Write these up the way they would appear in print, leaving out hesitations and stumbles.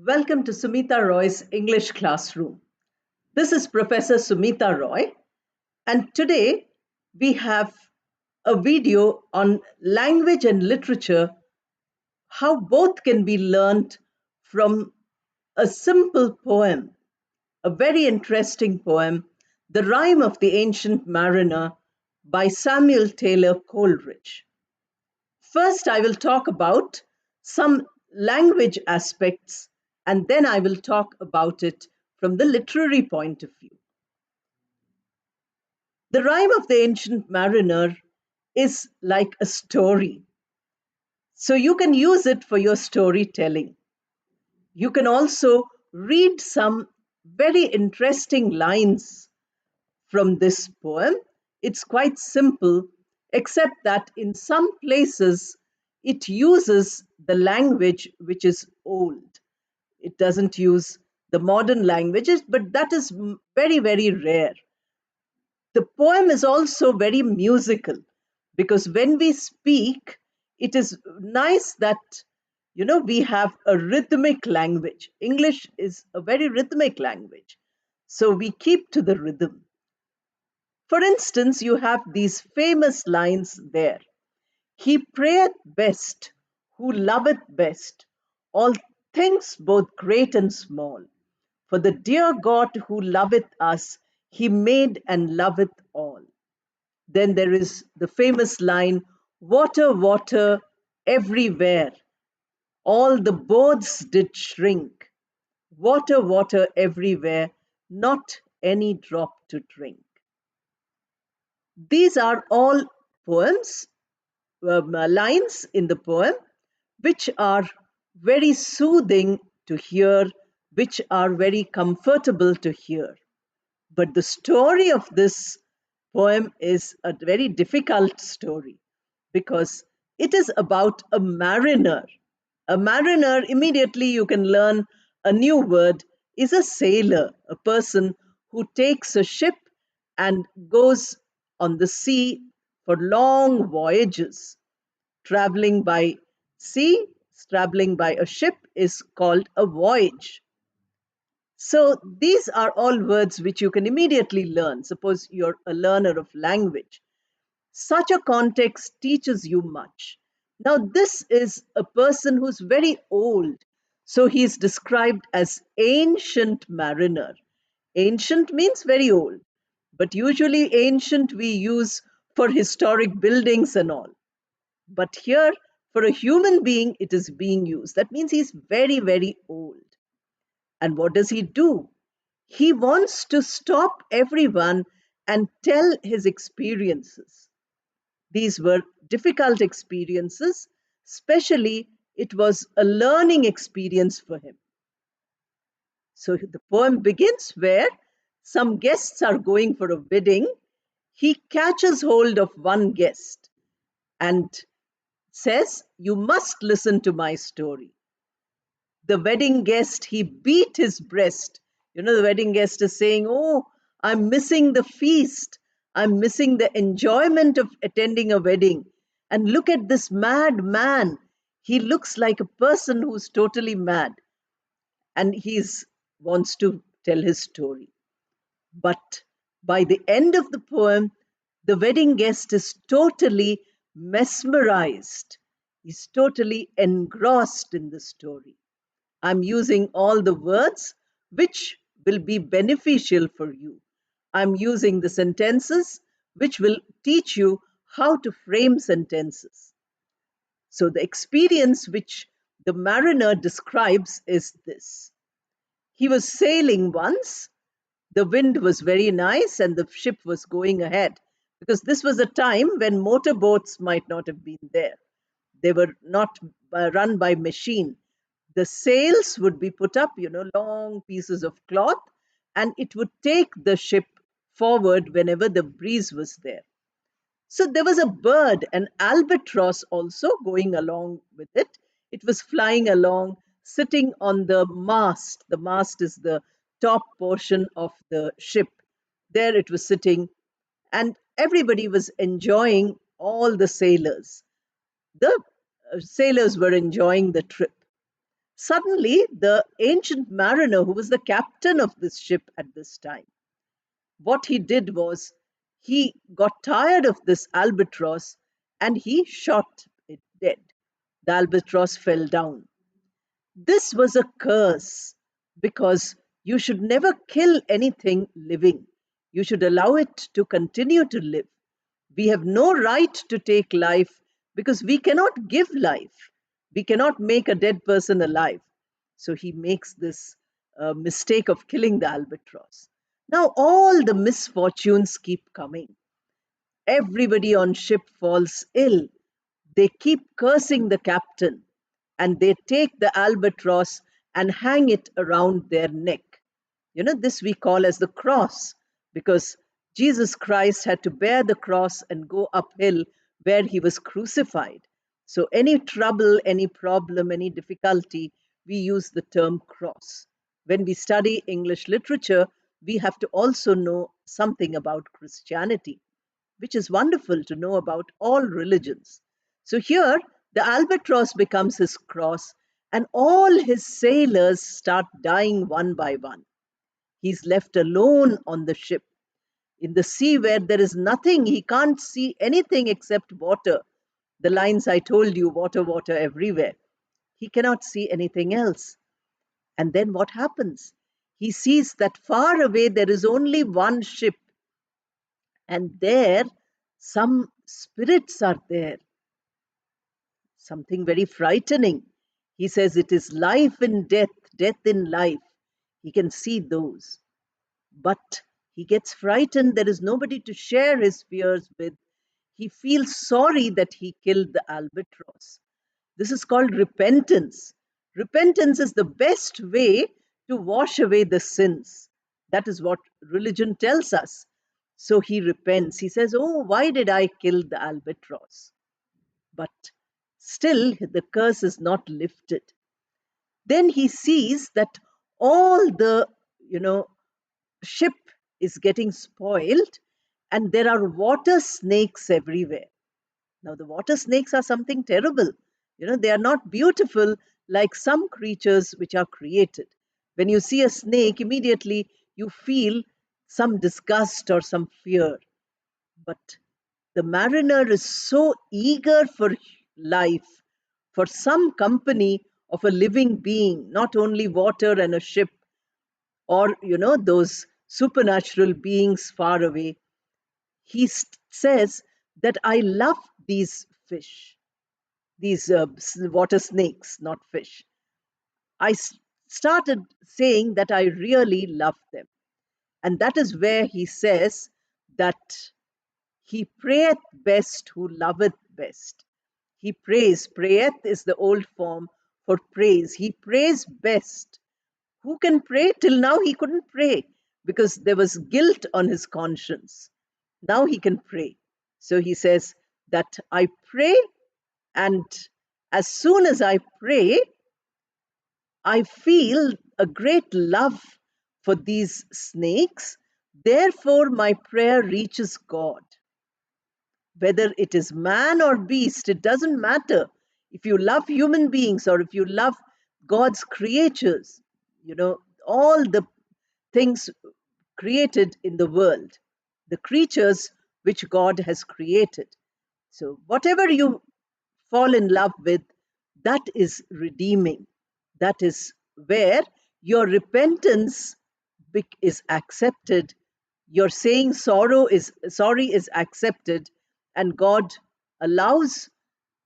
Welcome to Sumita Roy's English classroom. This is Professor Sumita Roy, and today we have a video on language and literature, how both can be learned from a simple poem, a very interesting poem, The Rime of the Ancient Mariner by Samuel Taylor Coleridge. First, I will talk about some language aspects, and then I will talk about it from the literary point of view. The Rime of the Ancient Mariner is like a story, so you can use it for your storytelling. You can also read some very interesting lines from this poem. It's quite simple, except that in some places it uses the language which is old. It doesn't use the modern languages, but that is very, very rare. The poem is also very musical because when we speak, it is nice that we have a rhythmic language. English is a very rhythmic language, so we keep to the rhythm. For instance, you have these famous lines there. He prayeth best, who loveth best, all things both great and small. For the dear God who loveth us, he made and loveth all. Then there is the famous line, water, water, everywhere. All the boards did shrink. Water, water, everywhere, not any drop to drink. These are all poems, lines in the poem, which are very soothing to hear, which are very comfortable to hear. But the story of this poem is a very difficult story because it is about a mariner. A mariner, immediately you can learn a new word, is a sailor, a person who takes a ship and goes on the sea for long voyages. Traveling by sea, traveling by a ship is called a voyage. So these are all words which you can immediately learn. Suppose you're a learner of language. Such a context teaches you much. Now, this is a person who's very old. So he's described as ancient mariner. Ancient means very old, but usually ancient we use for historic buildings and all. But here, for a human being, it is being used. That means he's very, very old. And what does he do? He wants to stop everyone and tell his experiences. These were difficult experiences, especially it was a learning experience for him. So the poem begins where some guests are going for a wedding. He catches hold of one guest and says, "You must listen to my story." The wedding guest, he beat his breast. The wedding guest is saying, "Oh, I'm missing the feast. I'm missing the enjoyment of attending a wedding. And look at this mad man. He looks like a person who's totally mad." And he wants to tell his story. But by the end of the poem, the wedding guest is totally mesmerized. He's totally engrossed in the story. I'm using all the words which will be beneficial for you. I'm using the sentences which will teach you how to frame sentences. So, the experience which the mariner describes is this. He was sailing once, the wind was very nice, and the ship was going ahead because this was a time when motorboats might not have been there. They were not run by machine. The sails would be put up, long pieces of cloth, and it would take the ship forward whenever the breeze was there. So there was a bird, an albatross, also going along with it. It was flying along, sitting on the mast. The mast is the top portion of the ship. There it was sitting, and everybody was enjoying, all the sailors. The sailors were enjoying the trip. Suddenly, the ancient mariner who was the captain of this ship at this time, what he did was he got tired of this albatross and he shot it dead. The albatross fell down. This was a curse because you should never kill anything living. You should allow it to continue to live. We have no right to take life because we cannot give life. We cannot make a dead person alive. So he makes this mistake of killing the albatross. Now all the misfortunes keep coming. Everybody on ship falls ill. They keep cursing the captain and they take the albatross and hang it around their neck. This we call as the cross because Jesus Christ had to bear the cross and go uphill where he was crucified. So, any trouble, any problem, any difficulty, we use the term cross. When we study English literature, we have to also know something about Christianity, which is wonderful to know about all religions. So here, the albatross becomes his cross, and all his sailors start dying one by one. He's left alone on the ship, in the sea where there is nothing. He can't see anything except water. The lines I told you, water, water everywhere. He cannot see anything else. And then what happens? He sees that far away there is only one ship, and there some spirits are there, something very frightening. He says it is life in death, death in life. He can see those. But he gets frightened. There is nobody to share his fears with. He feels sorry that he killed the albatross. This is called repentance. Repentance is the best way to wash away the sins. That is what religion tells us. So he repents. He says, "Oh, why did I kill the albatross?" But still, the curse is not lifted. Then he sees that all the, you know, ship is getting spoiled and there are water snakes everywhere. Now, the water snakes are something terrible. They are not beautiful like some creatures which are created. When you see a snake, immediately you feel some disgust or some fear. But the mariner is so eager for life, for some company of a living being, not only water and a ship, or those supernatural beings far away. He says that I love these fish, these water snakes, not fish. I started saying that I really love them. And that is where he says that he prayeth best who loveth best. He prays. Prayeth is the old form for praise. He prays best. Who can pray? Till now he couldn't pray because there was guilt on his conscience. Now he can pray. So he says that I pray, and as soon as I pray, I feel a great love for these snakes. Therefore, my prayer reaches God. Whether it is man or beast, it doesn't matter. If you love human beings or if you love God's creatures, all the things created in the world, the creatures which God has created. So, whatever you fall in love with, that is redeeming. That is where your repentance is accepted. Your saying sorry is accepted, and God allows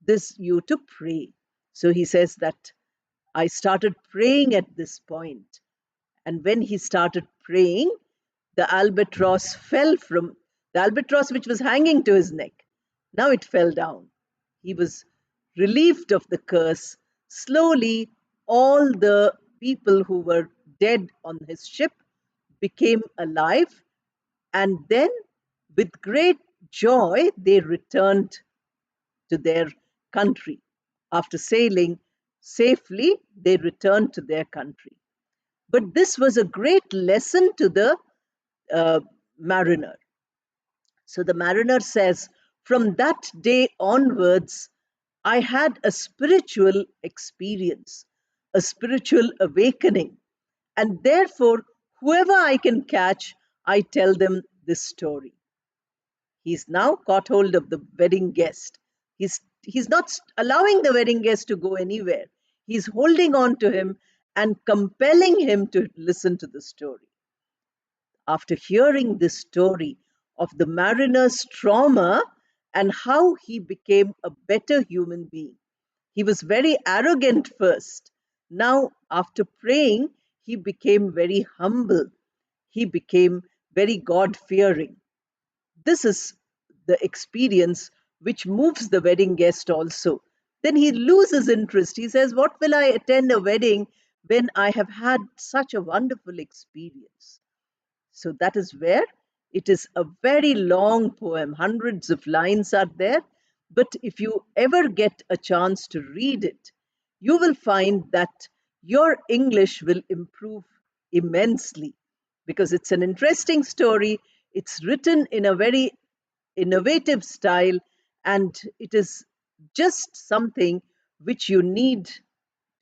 this you to pray. So he says that I started praying at this point, and when he started praying, the albatross fell from the albatross which was hanging to his neck. Now it fell down. He was relieved of the curse. Slowly, all the people who were dead on his ship became alive, and then, with great joy, they returned to their country. After sailing safely, they returned to their country. But this was a great lesson to the uh, mariner. So the mariner says, from that day onwards, I had a spiritual experience. a spiritual awakening. And therefore, whoever I can catch, I tell them this story. He's now caught hold of the wedding guest. He's not allowing the wedding guest to go anywhere. He's holding on to him and compelling him to listen to the story. After hearing this story of the mariner's trauma and how he became a better human being, he was very arrogant first. Now, after praying, he became very humble. He became very God fearing. This is the experience which moves the wedding guest also. Then he loses interest. He says, "What will I attend a wedding when I have had such a wonderful experience?" So that is where it is a very long poem. Hundreds of lines are there. But if you ever get a chance to read it, you will find that your English will improve immensely because it's an interesting story. It's written in a very innovative style, and it is just something which you need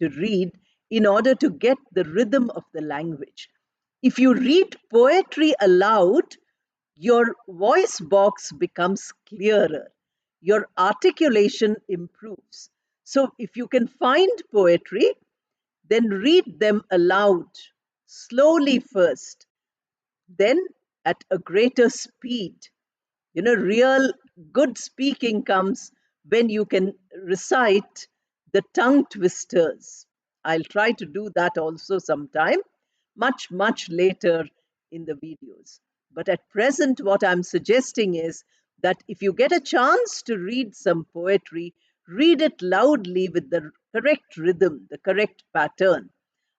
to read in order to get the rhythm of the language. If you read poetry aloud, your voice box becomes clearer, your articulation improves. So, if you can find poetry, then read them aloud, slowly first, then at a greater speed. Real good speaking comes when you can recite the tongue twisters. I'll try to do that also sometime, much later in the videos. But at present, what I'm suggesting is that if you get a chance to read some poetry, read it loudly with the correct rhythm, the correct pattern.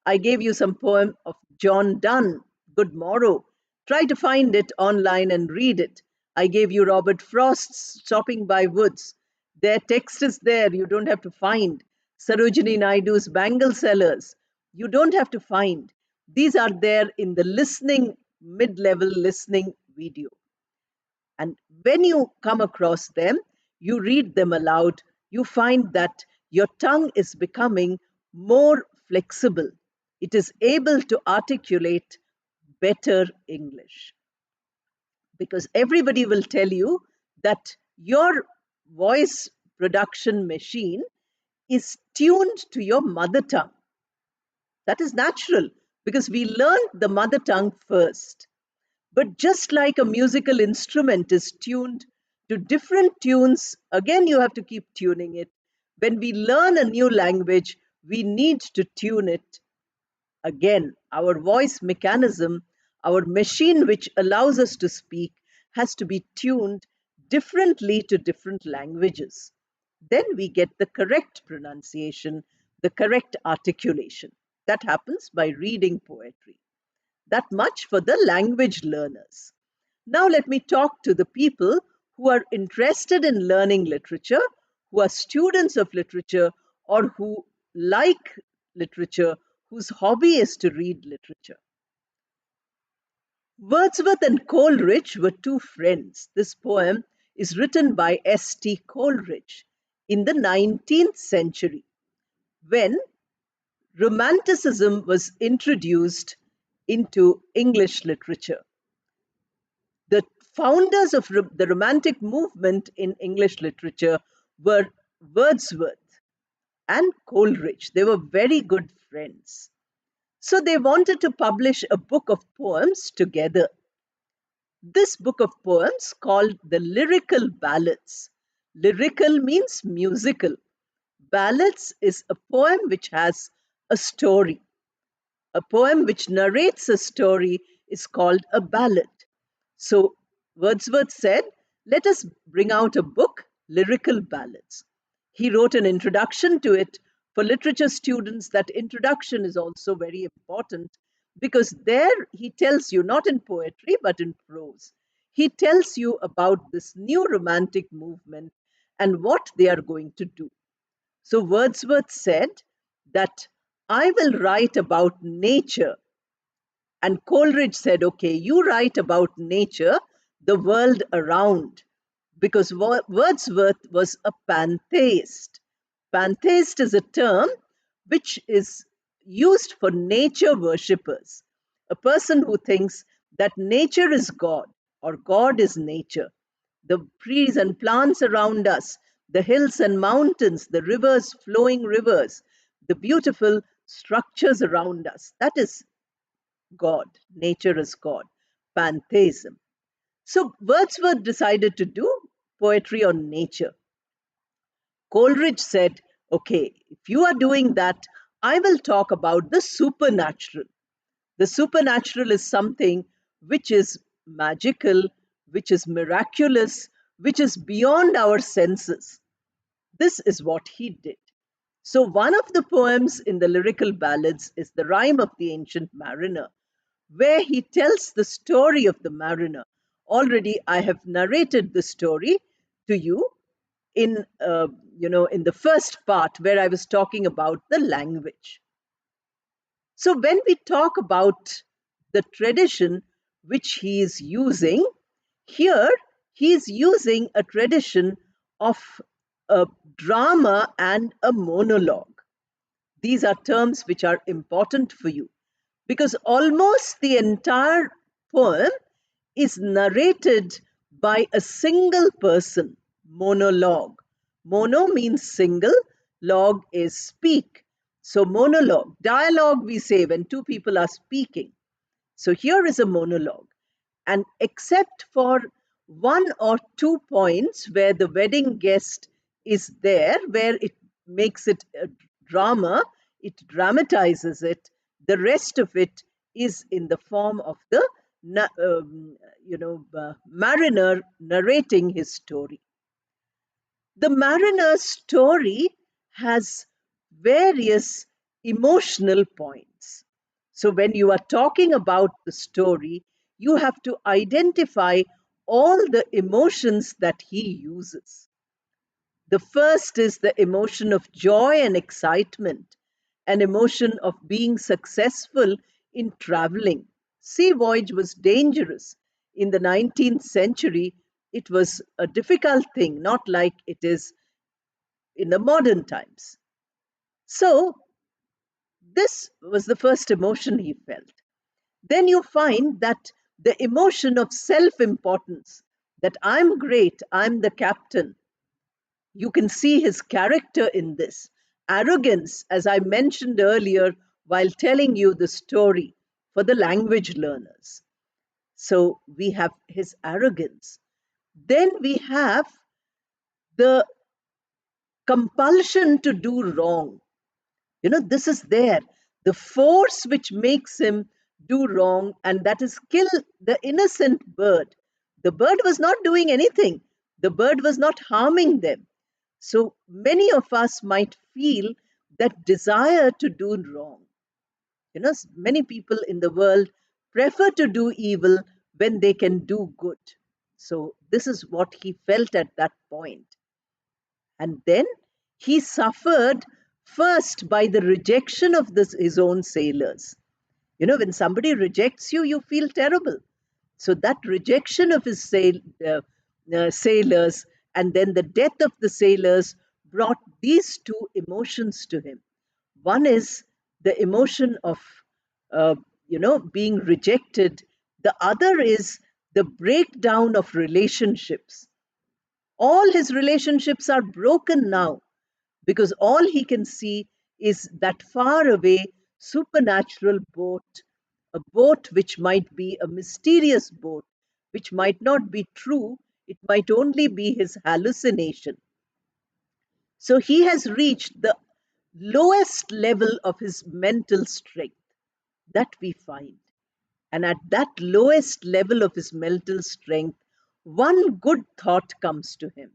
I gave you some poem of John Donne, Good Morrow. Try to find it online and read it. I gave you Robert Frost's Stopping by Woods. Their text is there, you don't have to find. Sarojini Naidu's Bangle Sellers, you don't have to find. These are there in the listening, mid level listening video. And when you come across them, you read them aloud, you find that your tongue is becoming more flexible. It is able to articulate better English. Because everybody will tell you that your voice production machine is tuned to your mother tongue. That is natural because we learned the mother tongue first. But just like a musical instrument is tuned to different tunes, again, you have to keep tuning it. When we learn a new language, we need to tune it again. Our voice mechanism, our machine which allows us to speak, has to be tuned differently to different languages. Then we get the correct pronunciation, the correct articulation. That happens by reading poetry. That much for the language learners. Now, let me talk to the people who are interested in learning literature, who are students of literature, or who like literature, whose hobby is to read literature. Wordsworth and Coleridge were two friends. This poem is written by S.T. Coleridge in the 19th century when Romanticism was introduced into English literature. The founders of the Romantic movement in English literature were Wordsworth and Coleridge. They were very good friends. So they wanted to publish a book of poems together. This book of poems called the Lyrical Ballads. Lyrical means musical. Ballads is a poem which has a story. A poem which narrates a story is called a ballad. So Wordsworth said, let us bring out a book, Lyrical Ballads. He wrote an introduction to it. For literature students, that introduction is also very important because there he tells you, not in poetry, but in prose, he tells you about this new romantic movement and what they are going to do. So Wordsworth said that I will write about nature. And Coleridge said, okay, you write about nature, the world around, because Wordsworth was a pantheist. Pantheist is a term which is used for nature worshippers, a person who thinks that nature is God or God is nature. The trees and plants around us, the hills and mountains, the rivers, flowing rivers, the beautiful structures around us, that is God. Nature is God. Pantheism. So Wordsworth decided to do poetry on nature. Coleridge said, okay, if you are doing that, I will talk about the supernatural. The supernatural is something which is magical, which is miraculous, which is beyond our senses. This is what he did. So, one of the poems in the Lyrical Ballads is the Rime of the Ancient Mariner, where he tells the story of the mariner. Already, I have narrated the story to you in in the first part where I was talking about the language. So when we talk about the tradition which he is using, here he is using a tradition of a drama and a monologue. These are terms which are important for you because almost the entire poem is narrated by a single person, monologue. Mono means single, log is speak. So, monologue, dialogue, we say when two people are speaking. So, here is a monologue. And except for one or two points where the wedding guest is there, where it makes it a drama, it dramatizes it, the rest of it is in the form of the mariner narrating his story. The mariner's story has various emotional points. So, when you are talking about the story, you have to identify all the emotions that he uses. The first is the emotion of joy and excitement, an emotion of being successful in traveling. Sea voyage was dangerous. In the 19th century, it was a difficult thing, not like it is in the modern times. So, this was the first emotion he felt. Then you find that the emotion of self importance, that I'm great, I'm the captain. You can see his character in this. Arrogance, as I mentioned earlier while telling you the story for the language learners. So we have his arrogance. Then we have the compulsion to do wrong. This is there. The force which makes him do wrong, and that is kill the innocent bird. The bird was not doing anything, the bird was not harming them. So many of us might feel that desire to do wrong. Many people in the world prefer to do evil when they can do good. So this is what he felt at that point. And then he suffered first by the rejection of his own sailors. When somebody rejects you, you feel terrible. So that rejection of his sailors and then the death of the sailors brought these two emotions to him. One is the emotion of, being rejected. The other is the breakdown of relationships. All his relationships are broken now because all he can see is that far away supernatural boat, a boat which might be a mysterious boat, which might not be true, it might only be his hallucination. So he has reached the lowest level of his mental strength that we find. And at that lowest level of his mental strength, one good thought comes to him.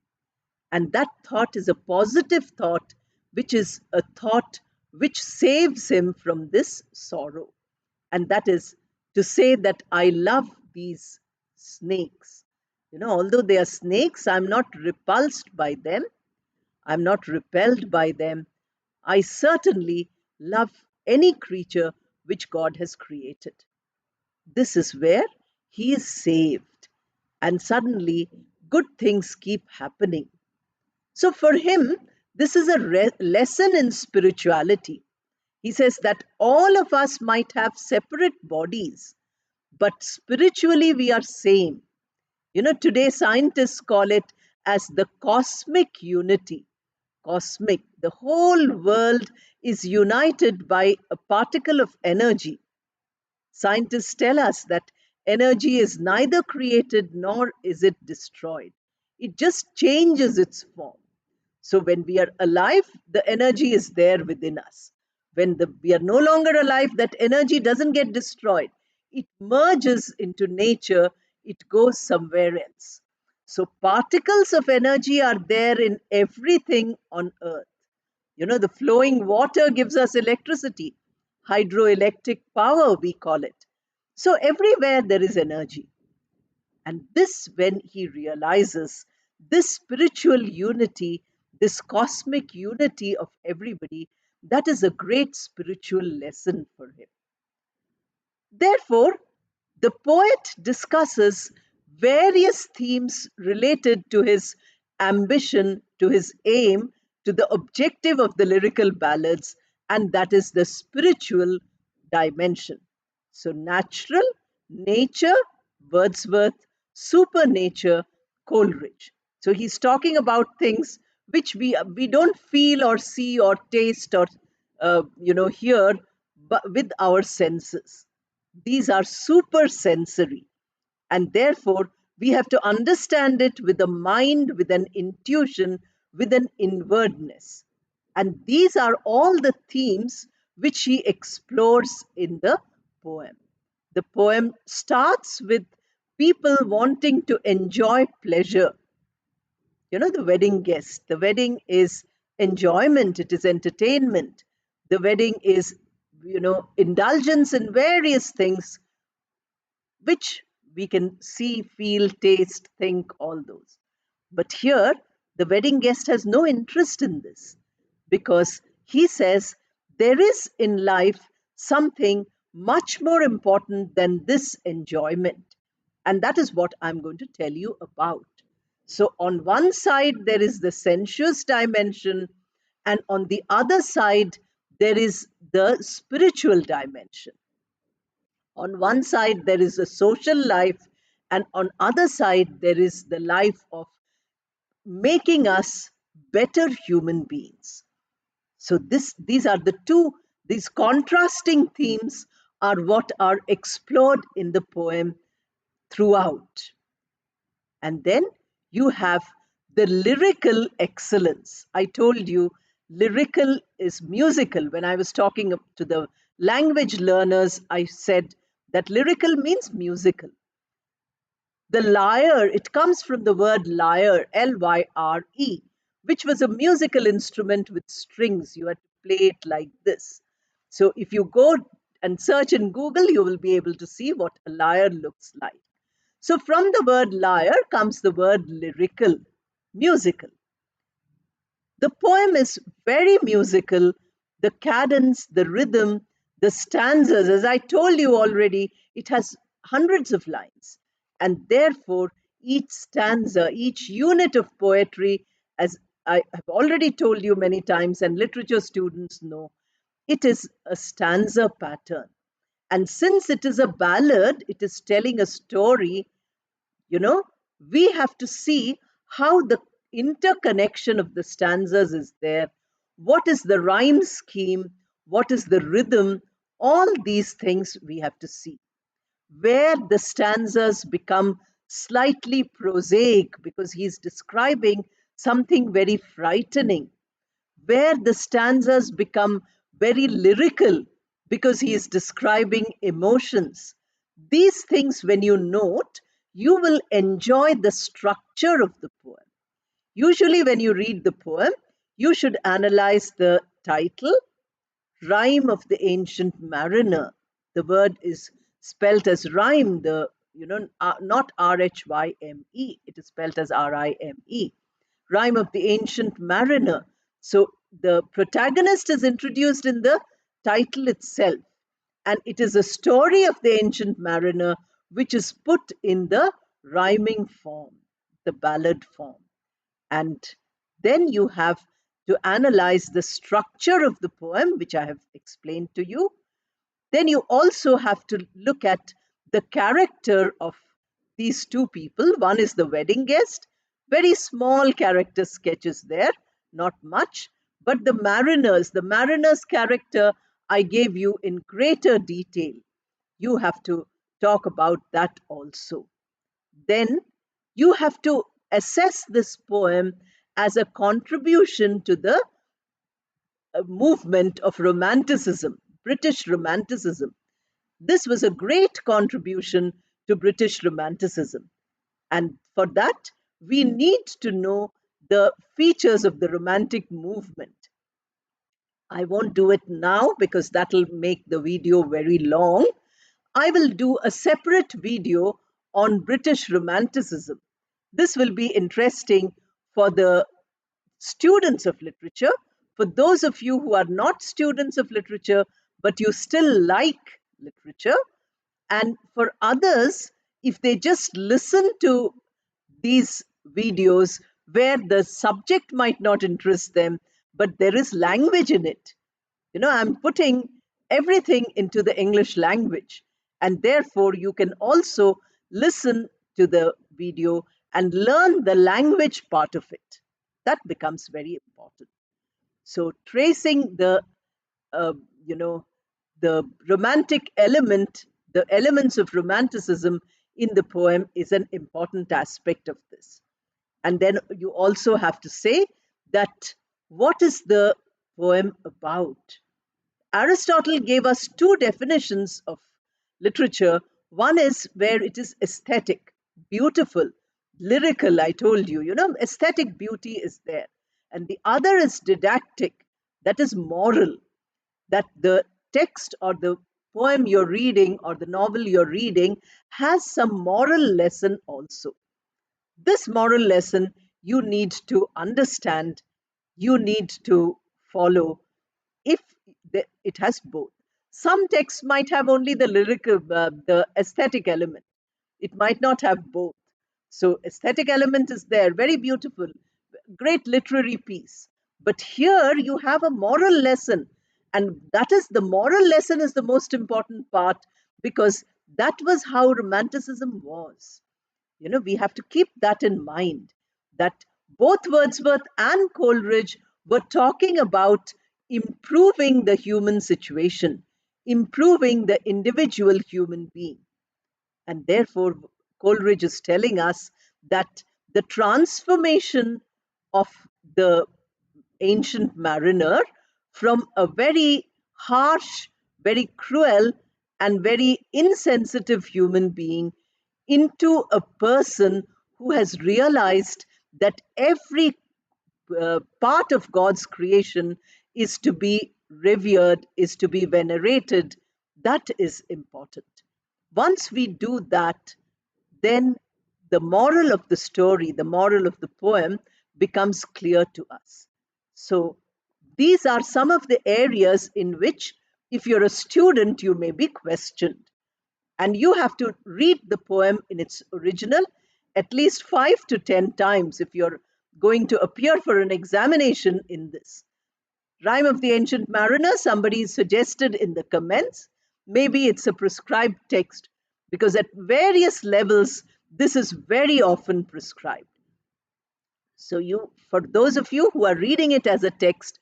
And that thought is a positive thought, which is a thought which saves him from this sorrow. And that is to say that I love these snakes. Although they are snakes, I'm not repulsed by them, I'm not repelled by them. I certainly love any creature which God has created. This is where he is saved. And suddenly, good things keep happening. So for him, this is a lesson in spirituality. He says that all of us might have separate bodies, but spiritually we are same. Today scientists call it as the cosmic unity. Cosmic. The whole world is united by a particle of energy. Scientists tell us that energy is neither created nor is it destroyed. It just changes its form. So when we are alive, the energy is there within us. When we are no longer alive, that energy doesn't get destroyed. It merges into nature, it goes somewhere else. So particles of energy are there in everything on earth. The flowing water gives us electricity, hydroelectric power, we call it. So everywhere there is energy. And this, when he realizes this spiritual unity, this cosmic unity of everybody, that is a great spiritual lesson for him. Therefore, the poet discusses various themes related to his ambition, to his aim, to the objective of the lyrical ballads, and that is the spiritual dimension. So, natural, nature, Wordsworth, supernature, Coleridge. So, he's talking about things which we don't feel or see or taste or hear, but with our senses. These are super sensory, and therefore we have to understand it with a mind, with an intuition, with an inwardness. And these are all the themes which he explores in the poem. The poem starts with people wanting to enjoy pleasure. The wedding guest. The wedding is enjoyment, it is entertainment. The wedding is, indulgence in various things which we can see, feel, taste, think, all those. But here, the wedding guest has no interest in this because he says there is in life something much more important than this enjoyment. And that is what I'm going to tell you about. So, on one side, there is the sensuous dimension, and on the other side, there is the spiritual dimension. On one side there is a social life, and on other side there is the life of making us better human beings. So these are the two, these contrasting themes are what are explored in the poem throughout. And then you have the lyrical excellence. I told you lyrical is musical. When I was talking to the language learners, I said that lyrical means musical. The lyre, it comes from the word lyre, Lyre, which was a musical instrument with strings. You had to play it like this. So if you go and search in Google, you will be able to see what a lyre looks like. So from the word lyre comes the word lyrical, musical. The poem is very musical. The cadence, the rhythm, the stanzas, as I told you already, it has hundreds of lines. And therefore, each stanza, each unit of poetry, as I have already told you many times, and literature students know, it is a stanza pattern. And since it is a ballad, it is telling a story, you know, we have to see how the interconnection of the stanzas is there. What is the rhyme scheme? What is the rhythm? All these things we have to see. Where the stanzas become slightly prosaic because he's describing something very frightening, where the stanzas become very lyrical because he is describing emotions. These things, when you note, you will enjoy the structure of the poem. Usually, when you read the poem, you should analyze the title, Rime of the Ancient Mariner. The word is spelt as rhyme, not Rhyme, it is spelt as Rime. Rime of the Ancient Mariner. So the protagonist is introduced in the title itself, and it is a story of the ancient mariner which is put in the rhyming form, the ballad form. And then you have to analyze the structure of the poem, which I have explained to you. Then you also have to look at the character of these two people. One is the wedding guest, very small character sketches there, not much. But the mariner's character I gave you in greater detail. You have to talk about that also. Then you have to assess this poem as a contribution to the movement of Romanticism, British Romanticism. This was a great contribution to British Romanticism. And for that, we need to know the features of the Romantic movement. I won't do it now because that'll make the video very long. I will do a separate video on British Romanticism. This will be interesting for the students of literature. For those of you who are not students of literature, but you still like literature, and for others, if they just listen to these videos where the subject might not interest them, but there is language in it. I'm putting everything into the English language, and therefore you can also listen to the video and learn the language part of it. That becomes very important. So, tracing uh, you know, the romantic element, the elements of romanticism in the poem is an important aspect of this. And then you also have to say that what is the poem about? Aristotle gave us two definitions of literature. One is where it is aesthetic, beautiful, lyrical, I told you, aesthetic beauty is there. And the other is didactic, that is moral, that the text or the poem you're reading or the novel you're reading has some moral lesson also. This moral lesson you need to understand, you need to follow if it has both. Some texts might have only the lyrical, the aesthetic element. It might not have both. So aesthetic element is there, very beautiful, great literary piece. But here you have a moral lesson, and that is the moral lesson is the most important part because that was how Romanticism was. We have to keep that in mind that both Wordsworth and Coleridge were talking about improving the human situation, improving the individual human being. And therefore, Coleridge is telling us that the transformation of the ancient mariner from a very harsh, very cruel, and very insensitive human being into a person who has realized that every part of God's creation is to be revered, is to be venerated. That is important. Once we do that, then the moral of the story, the moral of the poem becomes clear to us. So, these are some of the areas in which, if you're a student, you may be questioned. And you have to read the poem in its original at least 5 to 10 times if you're going to appear for an examination in this. Rime of the Ancient Mariner, somebody suggested in the comments. Maybe it's a prescribed text because at various levels, this is very often prescribed. So, for those of you who are reading it as a text,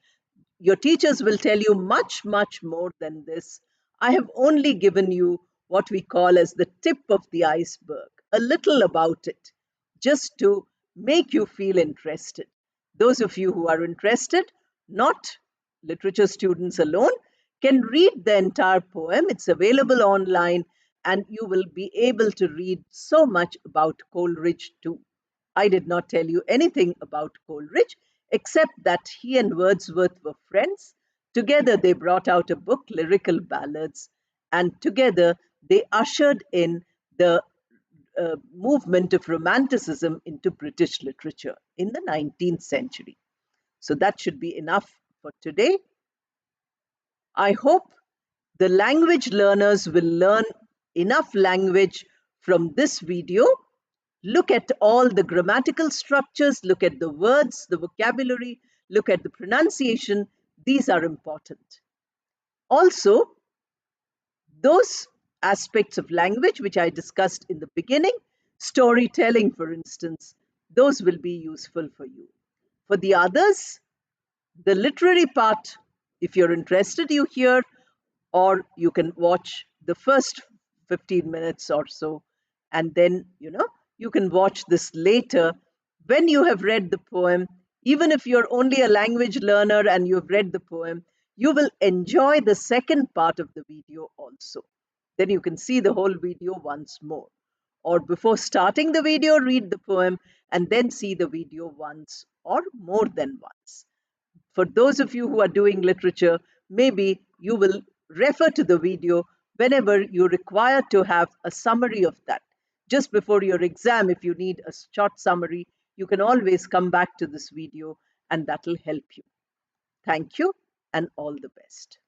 your teachers will tell you much, much more than this. I have only given you what we call as the tip of the iceberg, a little about it, just to make you feel interested. Those of you who are interested, not literature students alone, can read the entire poem. It's available online, and you will be able to read so much about Coleridge too. I did not tell you anything about Coleridge except that he and Wordsworth were friends. Together they brought out a book, Lyrical Ballads, and together they ushered in the movement of Romanticism into British literature in the 19th century. So that should be enough for today. I hope the language learners will learn enough language from this video. Look at all the grammatical structures, look at the words, the vocabulary, look at the pronunciation. These are important. Also, those aspects of language which I discussed in the beginning, storytelling, for instance, those will be useful for you. For the others, the literary part, if you're interested, you hear, or you can watch the first 15 minutes or so, and then, you can watch this later when you have read the poem. Even if you're only a language learner and you've read the poem, you will enjoy the second part of the video also. Then you can see the whole video once more. Or before starting the video, read the poem and then see the video once or more than once. For those of you who are doing literature, maybe you will refer to the video whenever you require to have a summary of that. Just before your exam, if you need a short summary, you can always come back to this video and that will help you. Thank you and all the best.